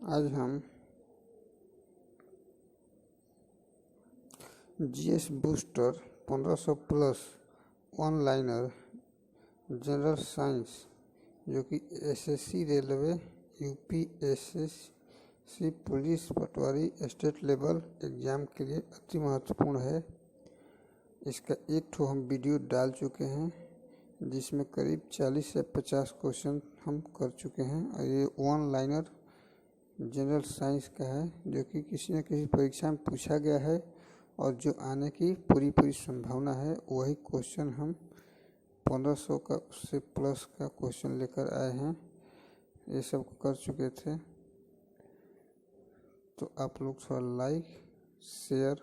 आज हम GS booster 1500 plus one liner general science जो कि एसएससी रेलवे यूपीएससी पुलिस पटवारी स्टेट लेवल एग्ज़ाम के लिए अति महत्वपूर्ण है। इसका एक ठो हम वीडियो डाल चुके हैं जिसमें करीब 40 से 50 क्वेश्चन हम कर चुके हैं और ये वन लाइनर जनरल साइंस का है जो कि किसी न किसी परीक्षा में पूछा गया है और जो आने की पूरी संभावना है। वही क्वेश्चन हम 1500 का उससे प्लस का क्वेश्चन लेकर आए हैं। ये सब कर चुके थे, तो आप लोग थोड़ा लाइक शेयर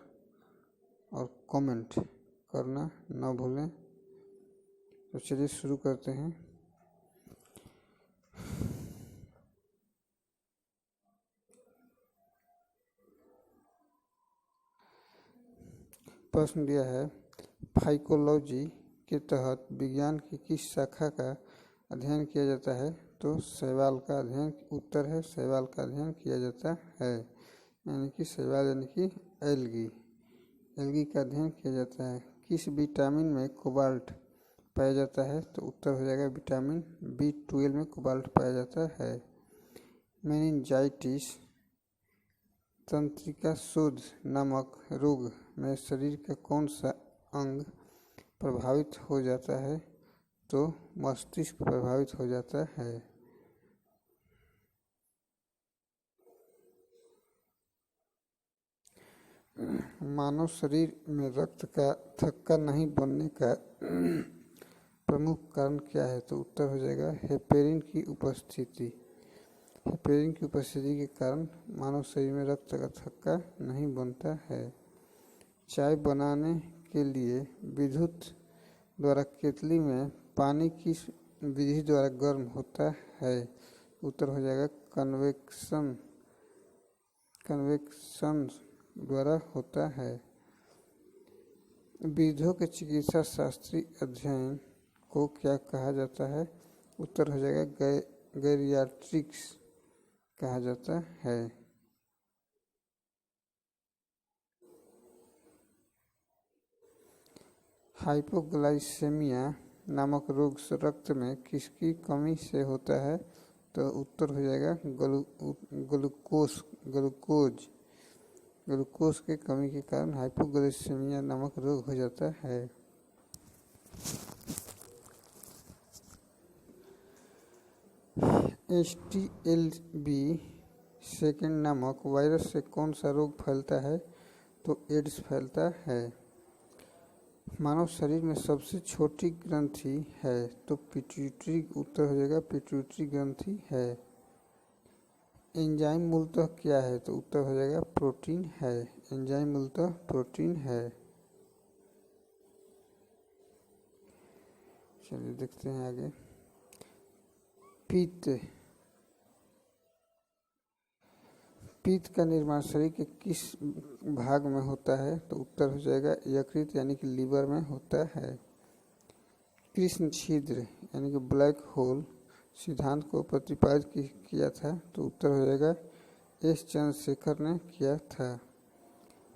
और कमेंट करना ना भूलें। तो चलिए शुरू करते हैं। प्रश्न दिया है, फाइकोलॉजी के तहत विज्ञान की किस शाखा का अध्ययन किया जाता है? तो शैवाल का अध्ययन उत्तर है। शैवाल का अध्ययन किया जाता है, यानी कि शैवाल यानी कि एल्गी का अध्ययन किया जाता है। किस विटामिन में कोबाल्ट पाया जाता है? तो उत्तर हो जाएगा विटामिन B12 में कोबाल्ट पाया जाता है। मेनिंजाइटिस तंत्रिका शोथ नामक रोग में शरीर का कौन सा अंग प्रभावित हो जाता है? तो मस्तिष्क प्रभावित हो जाता है। मानव शरीर में रक्त का थक्का नहीं बनने का प्रमुख कारण क्या है? तो उत्तर हो जाएगा हेपेरिन की उपस्थिति। हेपेरिन की उपस्थिति के कारण मानव शरीर में रक्त का थक्का नहीं बनता है। चाय बनाने के लिए विद्युत द्वारा केतली में पानी किस विधि द्वारा गर्म होता है? उत्तर हो जाएगा कन्वेक्शन द्वारा होता है। वृद्धों के चिकित्सा शास्त्रीय अध्ययन को क्या कहा जाता है? उत्तर हो जाएगा गैरियाट्रिक्स कहा जाता है। हाइपोग्लाइसेमिया नामक रोग रक्त में किसकी कमी से होता है? तो उत्तर हो जाएगा ग्लूकोज के कमी के कारण हाइपोग्लाइसेमिया नामक रोग हो जाता है। HTLV सेकेंड नामक वायरस से कौन सा रोग फैलता है? तो एड्स फैलता है। मानव शरीर में सबसे छोटी ग्रंथि है? तो पिट्यूटरी, उत्तर हो जाएगा पिट्यूटरी ग्रंथि है। एंजाइम मूलतः क्या है? तो उत्तर हो जाएगा प्रोटीन है। एंजाइम मूलतः प्रोटीन है। चलिए देखते हैं आगे। पित्त का निर्माण शरीर के किस भाग में होता है? तो उत्तर हो जाएगा यकृत यानी कि लीवर में होता है। कृष्ण छिद्र यानी कि ब्लैक होल सिद्धांत को प्रतिपादित किया था? तो उत्तर हो जाएगा एस चंद्रशेखर ने किया था।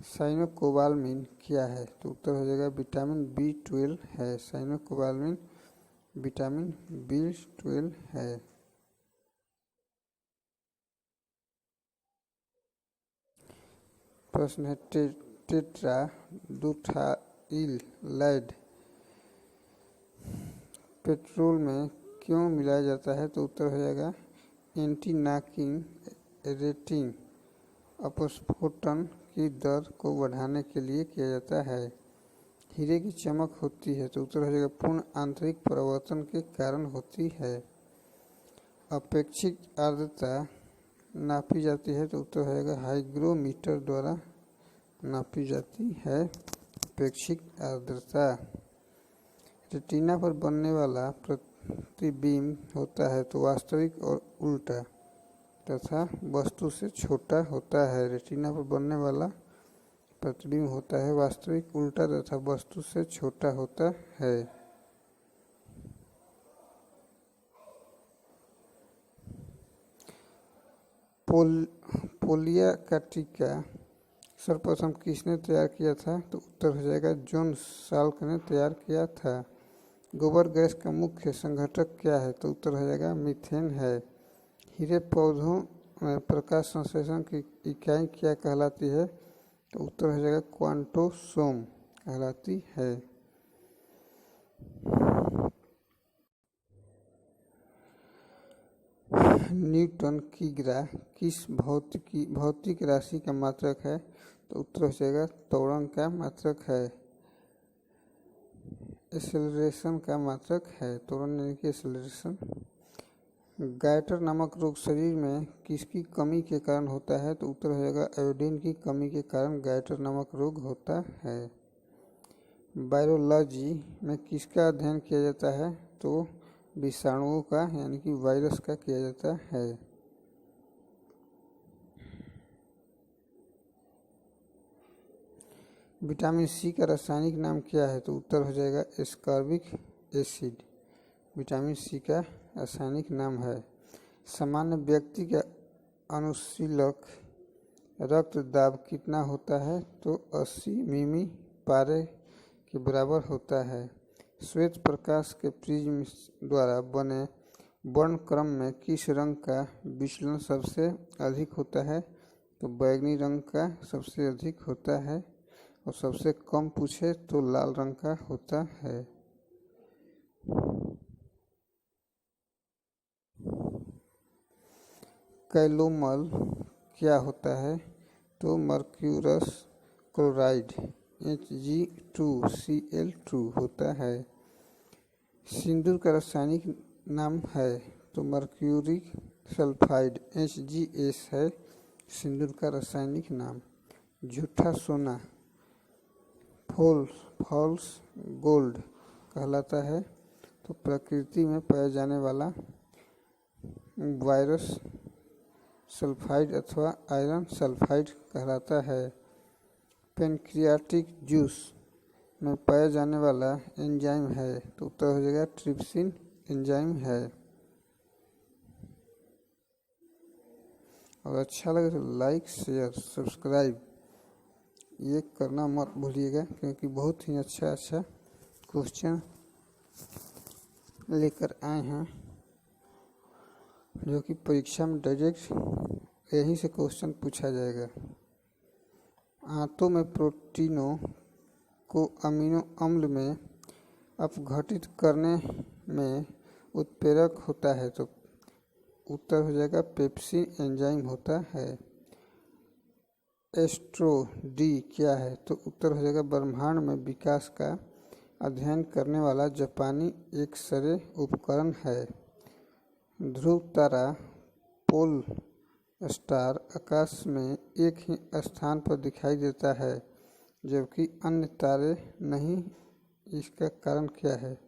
साइनोकोबालामिन क्या है? तो उत्तर हो जाएगा विटामिन B12 है। साइनोकोबालामिन विटामिन B12 है। प्रश्न है, टेट्राब्यूटाइल पेट्रोल में क्यों मिलाया जाता है? तो उत्तर हो जाएगा एंटी नॉकिंग रेटिंग अपस्फोटन की दर को बढ़ाने के लिए किया जाता है। हीरे की चमक होती है? तो उत्तर हो जाएगा पूर्ण आंतरिक परावर्तन के कारण होती है। अपेक्षित आर्द्रता नापी जाती है? तो उत्तर हो जाएगा हाइग्रोमीटर द्वारा नापी जाती है अपेक्षित आर्द्रता। रेटिना पर बनने वाला प्रतिबिंब होता है तो वास्तविक और उल्टा तथा वस्तु से छोटा होता है। रेटिना पर बनने वाला प्रतिबिंब होता है वास्तविक, उल्टा तथा वस्तु से छोटा होता है। पोल पोलिया का टीका सर्वप्रथम किसने तैयार किया था? तो उत्तर हो जाएगा जॉन साल्क ने तैयार किया था। गोबर गैस का मुख्य संघटक क्या है? तो उत्तर हो जाएगा मीथेन है। हीरे पौधों में प्रकाश संश्लेषण की इकाई क्या कहलाती है? तो उत्तर हो जाएगा क्वांटोसोम कहलाती है। न्यूटन की ग्रह किस भौतिक राशि का मात्रक है? तो उत्तर हो जाएगा त्वरण का मात्रक है। एक्सेलरेशन का मात्रक है, त्वरण यानी कि एक्सेलरेशन। गायटर नामक रोग शरीर में किसकी कमी के कारण होता है? तो उत्तर हो जाएगा आयोडीन की कमी के कारण गायटर नामक रोग होता है। वायरोलॉजी में किसका अध्ययन किया जाता है? तो विषाणुओं का यानी कि वायरस का किया जाता है। विटामिन सी का रासायनिक नाम क्या है? तो उत्तर हो जाएगा एस्कॉर्बिक एसिड विटामिन सी का रासायनिक नाम है। सामान्य व्यक्ति का अनुशीलक रक्तदाब कितना होता है? तो 80 मिमी पारे के बराबर होता है। श्वेत प्रकाश के प्रिज्म द्वारा बने वर्णक्रम में किस रंग का विचलन सबसे अधिक होता है? तो बैंगनी रंग का सबसे अधिक होता है और सबसे कम पूछे तो लाल रंग का होता है। कैलोमल क्या होता है? तो मर्क्यूरस क्लोराइड Hg2Cl2 होता है। सिंदूर का रासायनिक नाम है? तो मर्क्यूरिक सल्फाइड HgS है सिंदूर का रासायनिक नाम। झूठा सोना फॉल्स गोल्ड कहलाता है। तो प्रकृति में पाया जाने वाला वायरस सल्फाइड अथवा आयरन सल्फाइड कहलाता है। पेनक्रियाटिक जूस में पाया जाने वाला एंजाइम है? तो उत्तर हो जाएगा ट्रिप्सिन एंजाइम है। और अच्छा लगे तो लाइक शेयर सब्सक्राइब ये करना मत भूलिएगा, क्योंकि बहुत ही अच्छा क्वेश्चन लेकर आए हैं जो कि परीक्षा में डायरेक्ट यहीं से क्वेश्चन पूछा जाएगा। आंतों में प्रोटीनों को अमीनो अम्ल में अपघटित करने में उत्प्रेरक होता है? तो उत्तर हो जाएगा पेप्सिन एंजाइम होता है। एस्ट्रो डी क्या है? तो उत्तर हो जाएगा ब्रह्मांड में विकास का अध्ययन करने वाला जापानी एक्सरे उपकरण है। ध्रुव तारा पोल स्टार आकाश में एक ही स्थान पर दिखाई देता है जबकि अन्य तारे नहीं, इसका कारण क्या है?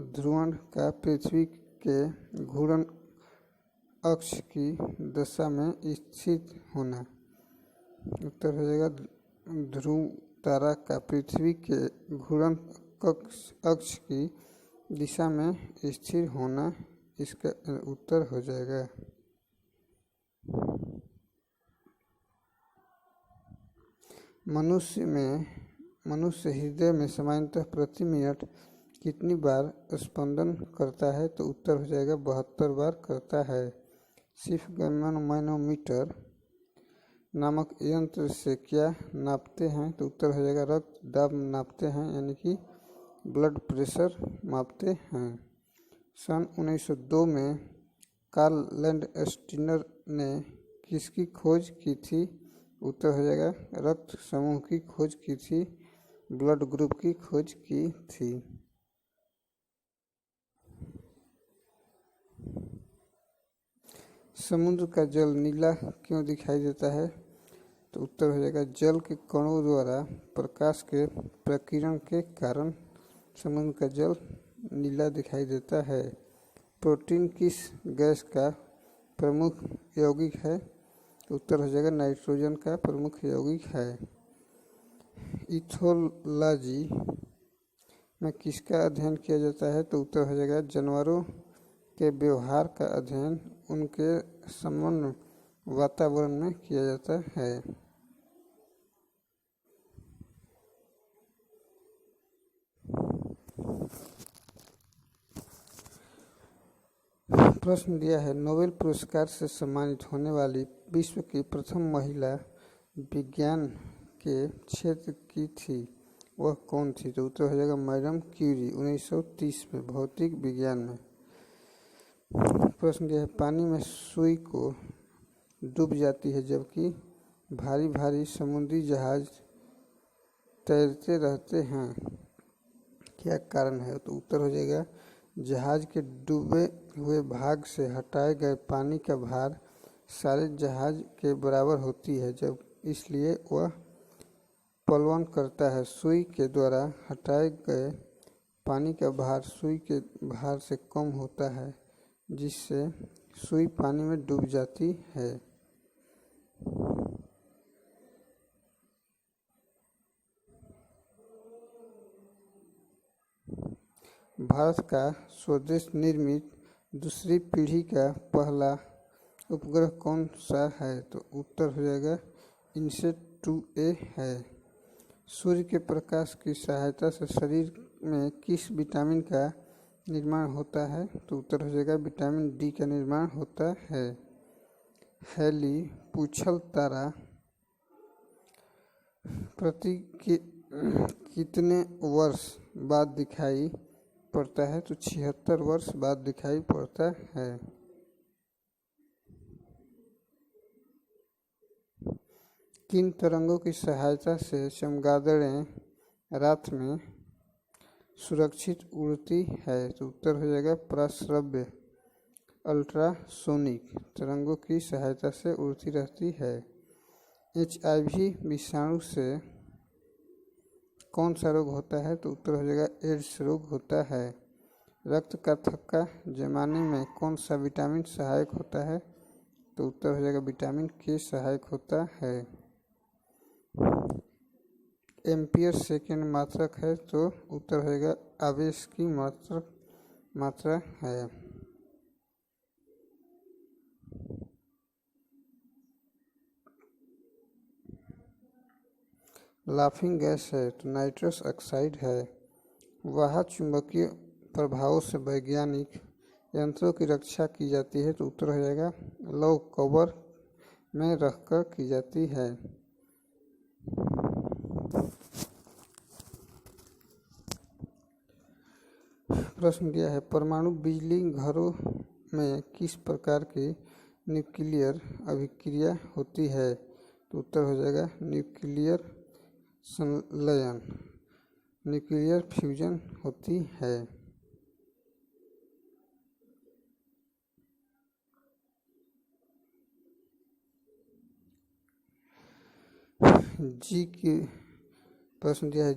ध्रुवण का पृथ्वी के घूर्णन अक्ष की दशा में स्थित होना। उत्तर हो जाएगा ध्रुव तारा का पृथ्वी के घूर्णन अक्ष की दिशा में स्थिर होना, इसका उत्तर हो जाएगा। मनुष्य हृदय में सामान्यतः प्रति मिनट कितनी बार स्पंदन करता है? तो उत्तर हो जाएगा 72 बार करता है। सिर्फ मैनोमीटर नामक यंत्र से क्या नापते हैं? तो उत्तर हो जाएगा रक्त दाब नापते हैं, यानी कि ब्लड प्रेशर मापते हैं। सन 1902 में कार्ल लैंडस्टीनर ने किसकी खोज की थी? उत्तर हो जाएगा रक्त समूह की खोज की थी, ब्लड ग्रुप की खोज की थी। समुद्र का जल नीला क्यों दिखाई देता है? तो उत्तर हो जाएगा जल के कणों द्वारा प्रकाश के प्रकीर्णन के कारण समुद्र का जल नीला दिखाई देता है। प्रोटीन किस गैस का प्रमुख यौगिक है? तो उत्तर हो जाएगा नाइट्रोजन का प्रमुख यौगिक है। इथोलॉजी में किसका अध्ययन किया जाता है? तो उत्तर हो जाएगा जानवरों के व्यवहार का अध्ययन, उनके संबंध वातावरण में किया जाता है। प्रश्न दिया है, नोबेल पुरस्कार से सम्मानित होने वाली विश्व की प्रथम महिला विज्ञान के क्षेत्र की थी, वह कौन थी? तो उत्तर हो जाएगा मैडम क्यूरी, 1930 में भौतिक विज्ञान में। प्रश्न दिया है, पानी में सुई को डूब जाती है जबकि भारी भारी समुद्री जहाज तैरते रहते हैं, क्या कारण है? तो उत्तर हो जाएगा जहाज के डूबे हुए भाग से हटाए गए पानी का भार सारे जहाज के बराबर होती है, जब इसलिए वह प्लवन करता है। सुई के द्वारा हटाए गए पानी का भार सुई के भार से कम होता है, जिससे सुई पानी में डूब जाती है। भारत का स्वदेश निर्मित दूसरी पीढ़ी का पहला उपग्रह कौन सा है? तो उत्तर हो जाएगा इनसेट 2A है। सूर्य के प्रकाश की सहायता से शरीर में किस विटामिन का निर्माण होता है? तो उत्तर हो जाएगा विटामिन डी का निर्माण होता है। हैली पूछल तारा प्रति कितने वर्ष बाद दिखाई पड़ता है? तो 76 वर्ष बाद दिखाई पड़ता है। किन तरंगों की सहायता से चमगादड़ें रात में सुरक्षित उड़ती है? तो उत्तर हो जाएगा प्रश्रव्य अल्ट्रासोनिक तरंगों की सहायता से उड़ती रहती है। HIV विषाणु से कौन सा रोग होता है? तो उत्तर हो जाएगा एड्स रोग होता है। रक्त का थक्का जमाने में कौन सा विटामिन सहायक होता है? तो उत्तर हो जाएगा विटामिन के सहायक होता है। एम्पियर सेकेंड मात्रक है, तो उत्तर हो जाएगा आवेश की मात्रा है। लाफिंग गैस है तो नाइट्रस ऑक्साइड है। वह चुंबकीय प्रभावों से वैज्ञानिक यंत्रों की रक्षा की जाती है, तो उत्तर हो जाएगा लौ कवर में रखकर की जाती है। प्रश्न दिया है, परमाणु बिजली घरों में किस प्रकार की न्यूक्लियर अभिक्रिया होती है? तो उत्तर हो जाएगा न्यूक्लियर संलयन, न्यूक्लियर फ्यूजन होती है। जी की प्रश्न दिया है,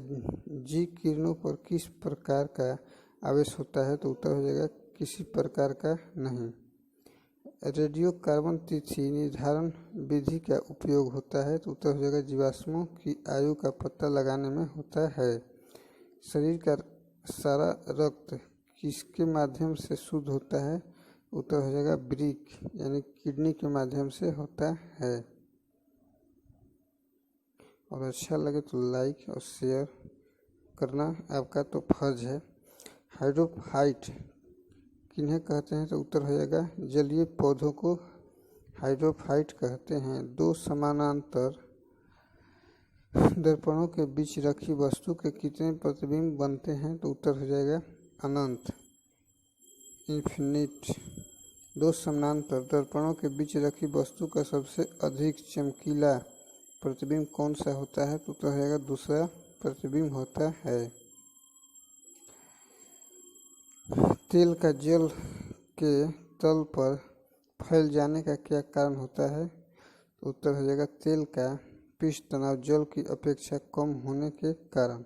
जी किरणों पर किस प्रकार का आवेश होता है? तो उत्तर हो जाएगा किसी प्रकार का नहीं। रेडियो कार्बन तिथि निर्धारण विधि का उपयोग होता है, तो उत्तर हो जाएगा जीवाश्मों की आयु का पता लगाने में होता है। शरीर का सारा रक्त किसके माध्यम से शुद्ध होता है? उत्तर हो जाएगा वृक्क यानी किडनी के माध्यम से होता है। और अच्छा लगे तो लाइक और शेयर करना आपका तो फर्ज है। हाइड्रोफाइट किन्हें कहते हैं? तो उत्तर हो जाएगा जलीय पौधों को हाइड्रोफाइट कहते हैं। दो समानांतर दर्पणों के बीच रखी वस्तु के कितने प्रतिबिंब बनते हैं? तो उत्तर हो जाएगा अनंत, इन्फिनिट। दो समानांतर दर्पणों के बीच रखी वस्तु का सबसे अधिक चमकीला प्रतिबिंब कौन सा होता है? तो उत्तर हो जाएगा दूसरा प्रतिबिंब होता है। तेल का जल के तल पर फैल जाने का क्या कारण होता है? तो उत्तर हो जाएगा तेल का पृष्ठ तनाव जल की अपेक्षा कम होने के कारण।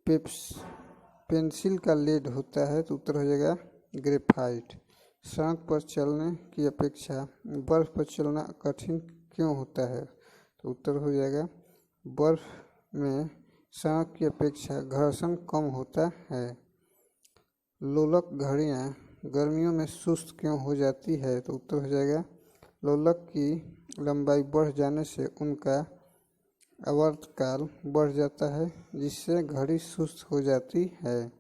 पेंसिल का लेड होता है, तो उत्तर हो जाएगा ग्रेफाइट। सड़क पर चलने की अपेक्षा बर्फ पर चलना कठिन क्यों होता है? तो उत्तर हो जाएगा बर्फ में सड़क की अपेक्षा घर्षण कम होता है। लोलक घड़ियाँ गर्मियों में सुस्त क्यों हो जाती है? तो उत्तर हो जाएगा लोलक की लंबाई बढ़ जाने से उनका आवर्तकाल बढ़ जाता है, जिससे घड़ी सुस्त हो जाती है।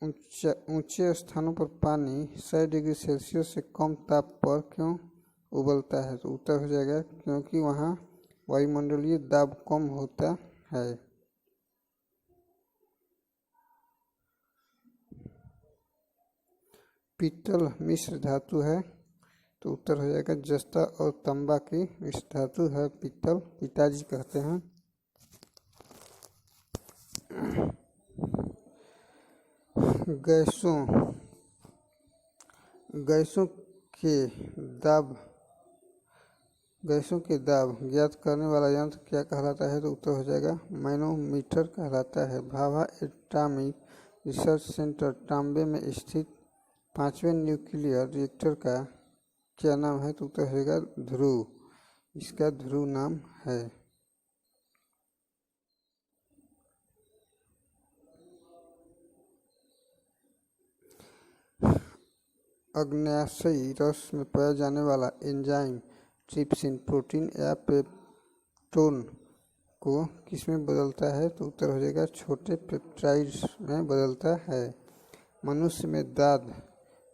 ऊंचे स्थानों पर पानी 100 डिग्री सेल्सियस से कम ताप पर क्यों उबलता है? तो उत्तर हो जाएगा क्योंकि वहाँ वायुमंडलीय दाब कम होता है। पीतल मिश्र धातु है, तो उत्तर हो जाएगा जस्ता और तांबा की मिश्र धातु है पीतल, पिताजी कहते हैं। गैसों के दाब ज्ञात करने वाला यंत्र क्या कहलाता है? तो उत्तर हो जाएगा मैनोमीटर कहलाता है। भाभा एटॉमिक रिसर्च सेंटर तांबे में स्थित 5वें न्यूक्लियर रिएक्टर का क्या नाम है? तो उत्तर हो जाएगा ध्रुव, इसका ध्रुव नाम है। अग्न्याशयी रस में पाया जाने वाला एंजाइम ट्रिप्सिन प्रोटीन या पेप्टोन को किसमें बदलता है? तो उत्तर हो जाएगा छोटे पेप्टाइड्स में बदलता है। मनुष्य में दाद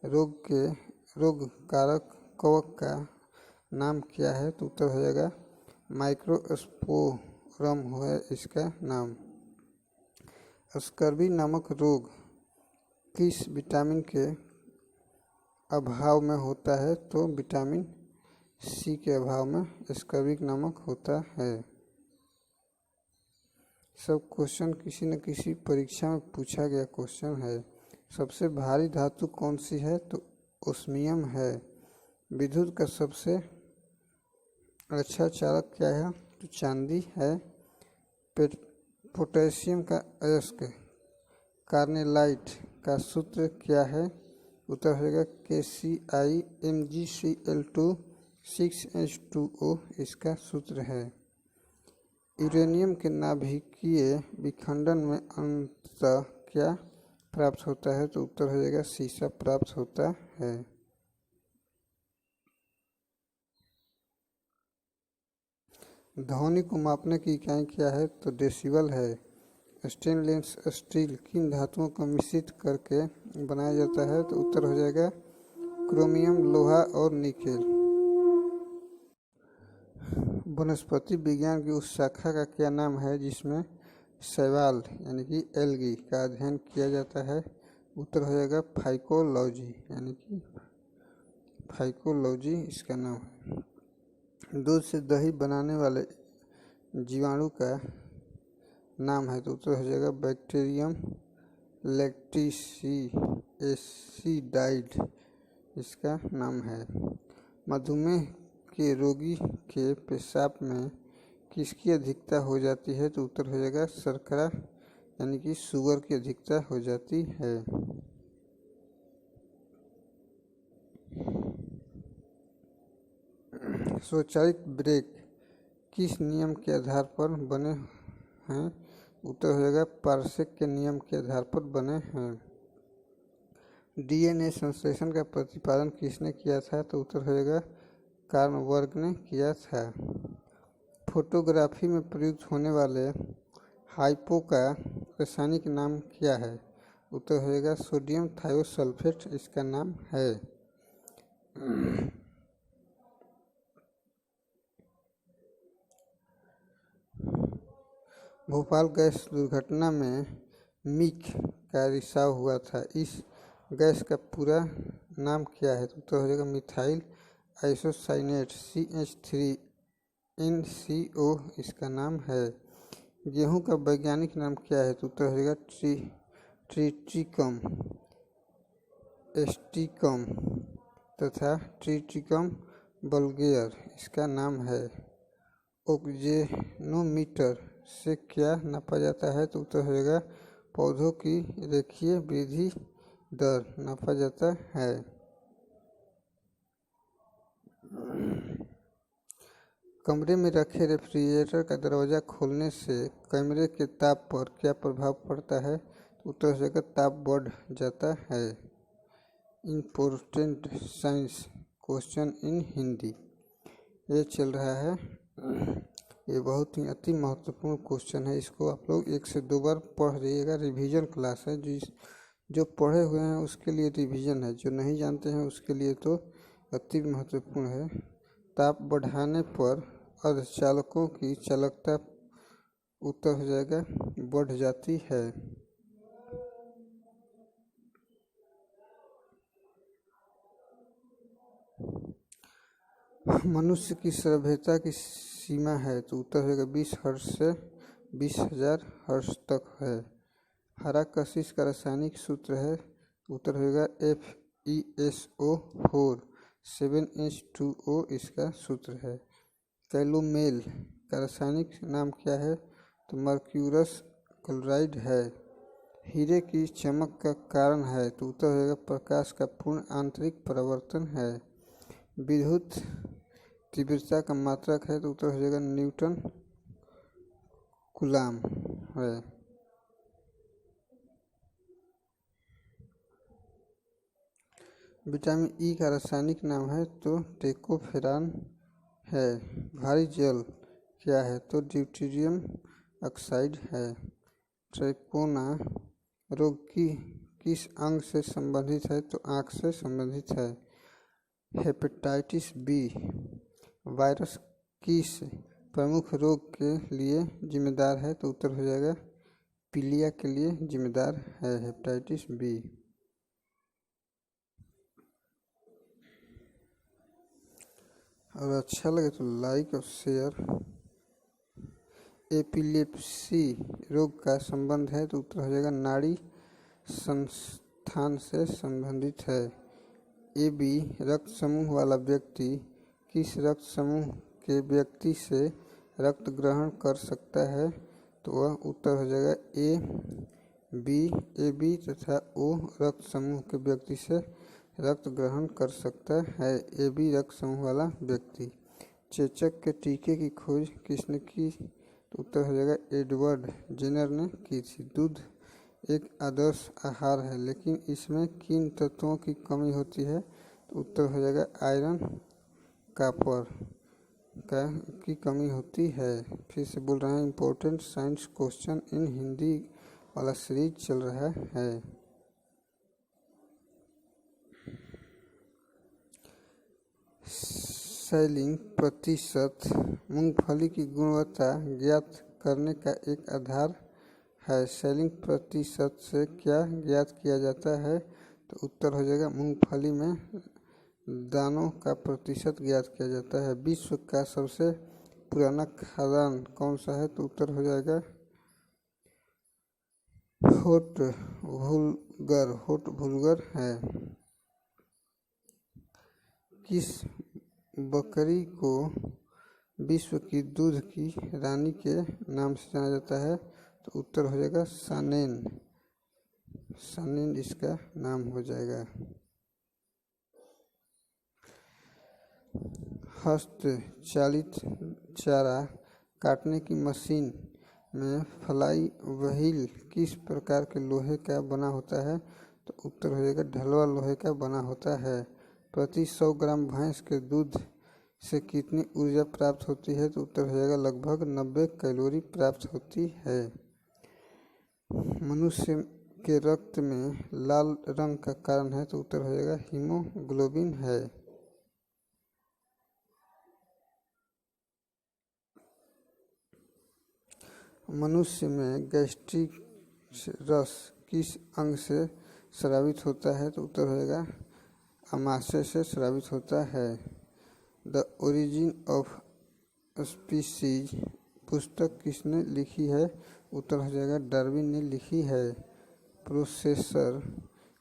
रोग कारक कवक का नाम क्या है? तो उत्तर हो जाएगा माइक्रोस्पोरम है इसका नाम। स्कर्वी नामक रोग किस विटामिन के अभाव में होता है? तो विटामिन सी के अभाव में स्कर्वी नामक होता है। सब क्वेश्चन किसी न किसी परीक्षा में पूछा गया क्वेश्चन है। सबसे भारी धातु कौन सी है? तो ओस्मियम है। विद्युत का सबसे अच्छा चालक क्या है? तो चांदी है। पोटेशियम का अयस्क कार्नेलाइट का सूत्र क्या है? उत्तर हो जाएगा KClMgCl2 6H2O इसका सूत्र है। यूरेनियम के नाभिकीय विखंडन में अंततः क्या प्राप्त होता है? तो उत्तर हो जाएगा सीसा प्राप्त होता है। ध्वनि को मापने की इकाई क्या है? तो डेसिबल है। स्टेनलेस स्टील किन धातुओं को मिश्रित करके बनाया जाता है? तो उत्तर हो जाएगा क्रोमियम, लोहा और निकेल। वनस्पति विज्ञान की उस शाखा का क्या नाम है जिसमें शैवाल यानी कि एल्गी का अध्ययन किया जाता है? उत्तर हो जाएगा फाइकोलॉजी यानी कि फाइकोलॉजी इसका नाम है। दूध से दही बनाने वाले जीवाणु का नाम है? तो उत्तर हो जाएगा बैक्टीरियम लैक्टिसिएसिडाइड इसका नाम है। मधुमेह के रोगी के पेशाब में किसकी अधिकता हो जाती है? तो उत्तर हो जाएगा शर्करा यानी कि शुगर की अधिकता हो जाती है। स्वचालित ब्रेक किस नियम के आधार पर बने हैं? उत्तर हो जाएगा पार्सेक के नियम के आधार पर बने हैं। डीएनए संश्लेषण का प्रतिपादन किसने किया था? तो उत्तर हो जाएगा कार्ल बर्ग ने किया था। फोटोग्राफी में प्रयुक्त होने वाले हाइपो का रासायनिक नाम क्या है? उत्तर हो जाएगा सोडियम थायोसल्फेट इसका नाम है। भोपाल गैस दुर्घटना में मिक का रिसाव हुआ था। इस गैस का पूरा नाम क्या है? तो हो जाएगा मिथाइल आइसोसाइनेट CH3NCO इसका नाम है। गेहूं का वैज्ञानिक नाम क्या है? तो उत्तर हो जाएगा ट्रिटिकम एस्टिकम तथा ट्रिटिकम बल्गेयर इसका नाम है। ओक्जेनोमीटर से क्या नापा जाता है? तो उत्तर हो जाएगा पौधों की रेखीय वृद्धि दर नापा जाता है। कमरे में रखे रेफ्रिजरेटर का दरवाज़ा खोलने से कमरे के ताप पर क्या प्रभाव पड़ता है? उत्तर हो जाएगा ताप बढ़ जाता है। Important science question in Hindi, ये चल रहा है। ये बहुत ही अति महत्वपूर्ण क्वेश्चन है, इसको आप लोग 1 से 2 बार पढ़ रहिएगा। रिवीजन क्लास है, जो पढ़े हुए हैं उसके लिए रिवीजन है, जो नहीं जानते हैं उसके लिए तो अति महत्वपूर्ण है। ताप बढ़ाने पर अर्धचालकों की चालकता उत्तर हो जाएगा बढ़ जाती है। मनुष्य की सभ्यता की सीमा है तो उत्तर होगा 20 हर्ट्ज से 20,000 हर्ट्ज तक है। हरा कशिश का रासायनिक सूत्र है, उत्तर होगा FeSO4 7H2O इसका सूत्र है। कैलोमेल का रासायनिक नाम क्या है, तो मर्क्यूरस क्लोराइड है। हीरे की चमक का कारण है तो उत्तर होगा प्रकाश का पूर्ण आंतरिक परावर्तन है। विद्युत तीव्रता का मात्रक है तो उत्तर हो जाएगा न्यूटन कूलाम है। विटामिन ई का रासायनिक नाम है तो टेकोफेरान है। भारी जल क्या है तो ड्यूटेरियम ऑक्साइड है। ट्रैकोना रोग की किस अंग से संबंधित है तो आँख से संबंधित है। हेपेटाइटिस बी वायरस किस प्रमुख रोग के लिए जिम्मेदार है तो उत्तर हो जाएगा पीलिया के लिए जिम्मेदार है हेपेटाइटिस बी। और अच्छा लगे तो लाइक और शेयर। एपिलेप्सी रोग का संबंध है तो उत्तर हो जाएगा नाड़ी संस्थान से संबंधित है। AB रक्त समूह वाला व्यक्ति किस रक्त समूह के व्यक्ति से रक्त ग्रहण कर सकता है तो वह उत्तर हो जाएगा AB तथा O रक्त समूह के व्यक्ति से रक्त ग्रहण कर सकता है। AB रक्त समूह वाला व्यक्ति। चेचक के टीके की खोज किसने की तो उत्तर हो जाएगा एडवर्ड जेनर ने की थी। दूध एक आदर्श आहार है लेकिन इसमें किन तत्वों की कमी होती है तो उत्तर हो जाएगा आयरन कॉपर की कमी होती है। फिर से बोल रहे हैं important science question in Hindi वाला सीरीज चल रहा है। सेलिंग प्रतिशत मूंगफली की गुणवत्ता ज्ञात करने का एक आधार है। सेलिंग प्रतिशत से क्या ज्ञात किया जाता है तो उत्तर हो जाएगा मूंगफली में दानों का प्रतिशत ज्ञात किया जाता है। विश्व का सबसे पुराना खदान कौन सा है तो उत्तर हो जाएगा होट वुल्गर है। किस बकरी को विश्व की दूध की रानी के नाम से जाना जाता है तो उत्तर हो जाएगा सानेन इसका नाम हो जाएगा। हस्तचालित चारा काटने की मशीन में फ्लाई व्हील किस प्रकार के लोहे का बना होता है तो उत्तर हो जाएगा ढलवा लोहे का बना होता है। प्रति 100 ग्राम भैंस के दूध से कितनी ऊर्जा प्राप्त होती है तो उत्तर हो जाएगा लगभग 90 कैलोरी प्राप्त होती है। मनुष्य के रक्त में लाल रंग का कारण है तो उत्तर हो जाएगा हीमोग्लोबिन है। मनुष्य में गैस्ट्रिक रस किस अंग से स्रावित होता है तो उत्तर हो जाएगा आमाशय से स्रावित होता है। द ओरिजिन ऑफ स्पीसीज पुस्तक किसने लिखी है उत्तर हो जाएगा डार्विन ने लिखी है। प्रोसेसर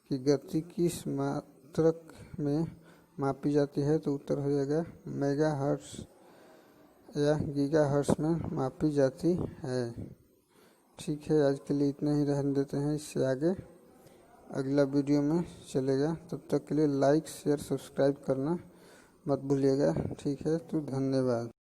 की गति किस मात्रक में मापी जाती है तो उत्तर हो जाएगा मेगाहर्ट्ज या गीगाहर्ट्ज में मापी जाती है। ठीक है, आज के लिए इतना ही रहने देते हैं, इससे आगे अगला वीडियो में चलेगा। तब तक के लिए लाइक शेयर सब्सक्राइब करना मत भूलिएगा। ठीक है, तो धन्यवाद।